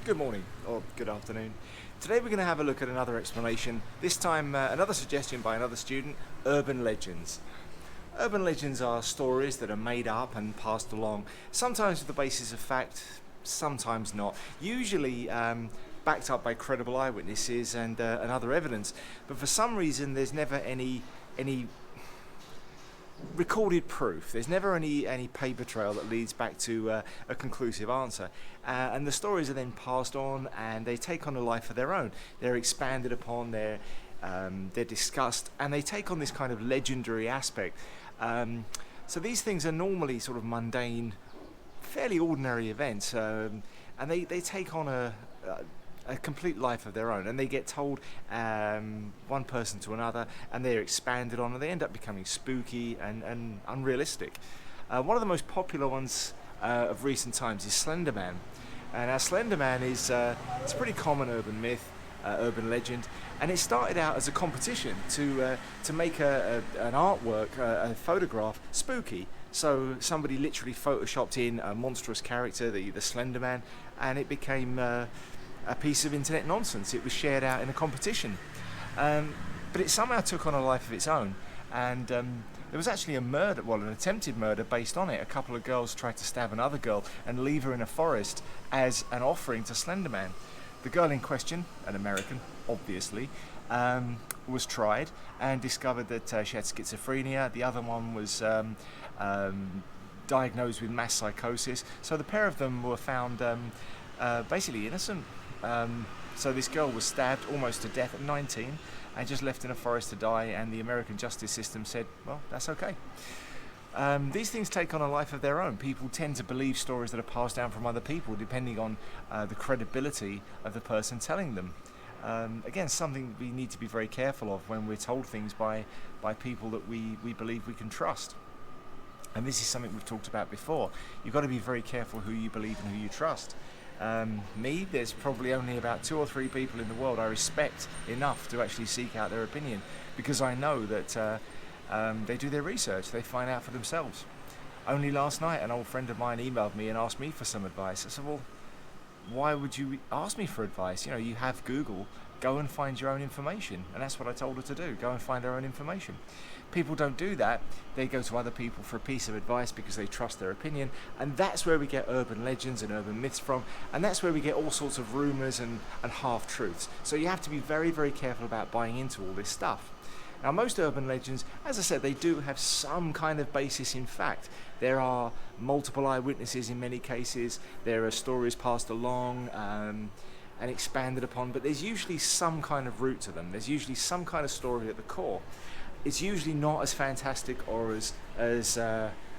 Good morning, or good afternoon. Today we're going to have a look at another explanation, this time another suggestion by another student, urban legends. Urban legends are stories that are made up and passed along, sometimes with the basis of fact, sometimes not. Usually backed up by credible eyewitnesses and other evidence, but for some reason there's never any recorded proof. There's never any paper trail that leads back to a conclusive answer. And the stories are then passed on and they take on a life of their own. They're expanded upon, they're discussed, and they take on this kind of legendary aspect. So these things are normally sort of mundane, fairly ordinary events, and they take on a complete life of their own, and they get told one person to another, and they're expanded on, and they end up becoming spooky and unrealistic. One of the most popular ones of recent times is Slender Man. And now Slender Man is it's a pretty common urban myth, urban legend, and it started out as a competition to make an artwork, a photograph, spooky. So somebody literally photoshopped in a monstrous character, the Slender Man, and it became a piece of internet nonsense. It was shared out in a competition, but it somehow took on a life of its own, and there was actually a murder, well, an attempted murder based on it. A couple of girls tried to stab another girl and leave her in a forest as an offering to Slender Man. The girl in question, an American, obviously, was tried and discovered that she had schizophrenia. The other one was diagnosed with mass psychosis. So the pair of them were found basically innocent. So this girl was stabbed almost to death at 19 and just left in a forest to die, and the American justice system said, well, that's okay. These things take on a life of their own. People tend to believe stories that are passed down from other people depending on the credibility of the person telling them. Again, something we need to be very careful of when we're told things by people that we believe we can trust. And this is something we've talked about before. You've got to be very careful who you believe and who you trust. There's probably only about 2 or 3 people in the world I respect enough to actually seek out their opinion, because I know that they do their research, they find out for themselves. Only last night an old friend of mine emailed me and asked me for some advice. I said, well, why would you ask me for advice? You know, you have Google, go and find your own information. And that's what I told her to do, go and find their own information. People don't do that. They go to other people for a piece of advice because they trust their opinion, and that's where we get urban legends and urban myths from, and that's where we get all sorts of rumours and half-truths. So you have to be very, very careful about buying into all this stuff. Now, most urban legends, as I said, they do have some kind of basis in fact. There are multiple eyewitnesses in many cases, there are stories passed along and expanded upon, but there's usually some kind of root to them. There's usually some kind of story at the core. It's usually not as fantastic or as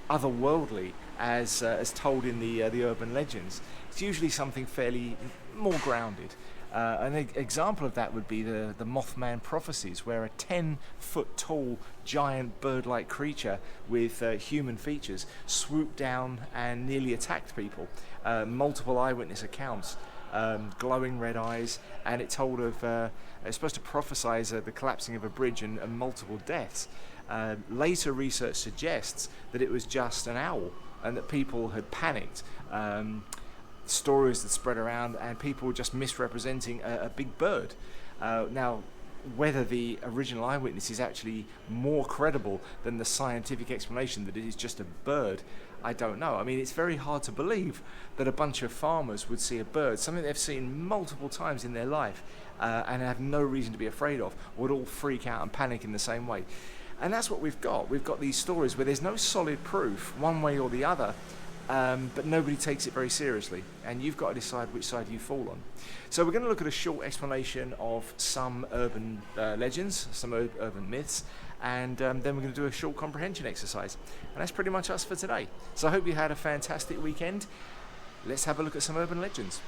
otherworldly as told in the urban legends. It's usually something fairly more grounded. An example of that would be the Mothman prophecies, where a 10-foot tall giant bird-like creature with human features swooped down and nearly attacked people. Multiple eyewitness accounts, glowing red eyes, and it told of it's supposed to prophesy the collapsing of a bridge and multiple deaths. Later research suggests that it was just an owl and that people had panicked. Stories that spread around and people were just misrepresenting a big bird. Now, whether the original eyewitness is actually more credible than the scientific explanation that it is just a bird, I don't know. I mean, it's very hard to believe that a bunch of farmers would see a bird, something they've seen multiple times in their life, and have no reason to be afraid of, would all freak out and panic in the same way. And that's what we've got. We've got these stories where there's no solid proof, one way or the other, but nobody takes it very seriously, and you've got to decide which side you fall on. So we're going to look at a short explanation of some urban legends, some urban myths, and then we're going to do a short comprehension exercise. And that's pretty much us for today. So I hope you had a fantastic weekend. Let's have a look at some urban legends.